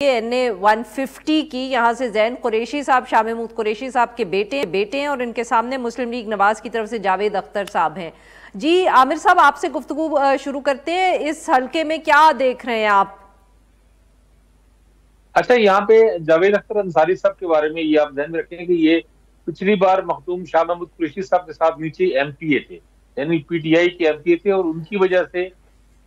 NA 150 की यहाँ से जैन कुरैशी साहब, शाह महमूद कुरैशी साहब के बेटे हैं और इनके सामने मुस्लिम लीग नवाज की तरफ से जावेद अख्तर साहब हैं। जी आमिर साहब, आपसे गुफ्तगू शुरू करते हैं। इस हलके में क्या देख रहे हैं आप? अच्छा, यहाँ पे जावेद अख्तर अंसारी साहब के बारे में ये आप ध्यान में रखें कि ये पिछली बार मखदूम शाह महमूद कुरैशी साहब के साथ नीचे MPA थे, यानी PTI के MPA थे, और उनकी वजह से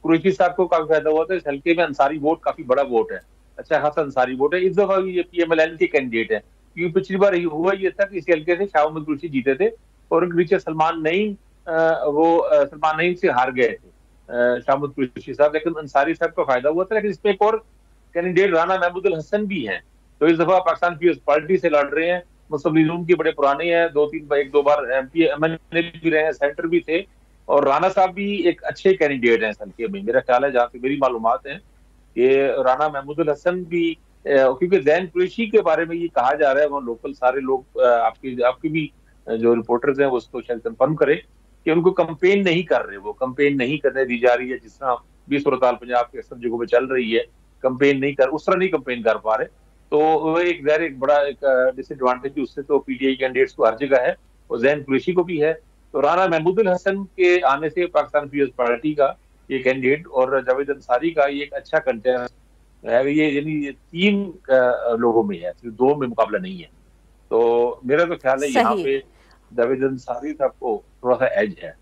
कुरैशी साहब को काफी फायदा हुआ था। इस हल्के में अंसारी वोट काफी बड़ा वोट है, अच्छा खासा अंसारी वोट है। इस दफा भी ये PMLN के कैंडिडेट है, क्योंकि पिछली बार हुआ ये था कि इस हल्के से शाह महमूद कुरैशी जीते थे और उनके नीचे सलमान नईम सलमान नईम से हार गए थे शाह महमूद कुरैशी साहब। लेकिन अंसारी साहब को फायदा हुआ था। लेकिन इसमें एक और कैंडिडेट राना महमूदुल हसन भी हैं, तो इस दफा पाकिस्तान पीपल्स पार्टी से लड़ रहे हैं। मुस्लिम लीग नून के बड़े पुराने हैं, एक दो बार MP MLA भी रहे हैं, सेंटर भी थे, और राना साहब भी एक अच्छे कैंडिडेट हैं इस हल्के में। मेरा ख्याल है, जहाँ से मेरी मालूमात है, कि राना महमूदुल हसन भी क्योंकि जैन कुरैशी के बारे में ये कहा जा रहा है, वो लोकल सारे लोग आपकी आपकी भी जो रिपोर्टर्स हैं वो उसको शायद कंफर्म करें कि उनको कंपेन नहीं कर रहे, वो कंपेन नहीं करने दी जा रही है, जिस तरह भी सूरत पंजाब के सब जगहों में चल रही है। कंपेन नहीं कर उस तरह नहीं कंपेन कर पा रहे, तो वो एक ज़ाहिर एक बड़ा एक डिसएडवांटेज उससे तो PTI कैंडिडेट्स को हर जगह है, और जैन कुरैशी को भी है। तो राना महमूदुल हसन के आने से पाकिस्तान पीपल्स पार्टी का ये कैंडिडेट और जावेद अंसारी का ये एक अच्छा कंटेस्ट है। ये यानी ये 3 लोगों में है, सिर्फ 2 में मुकाबला नहीं है। तो मेरा तो ख्याल है यहाँ सही। पे जावेद अंसारी साहब को थोड़ा सा एज है।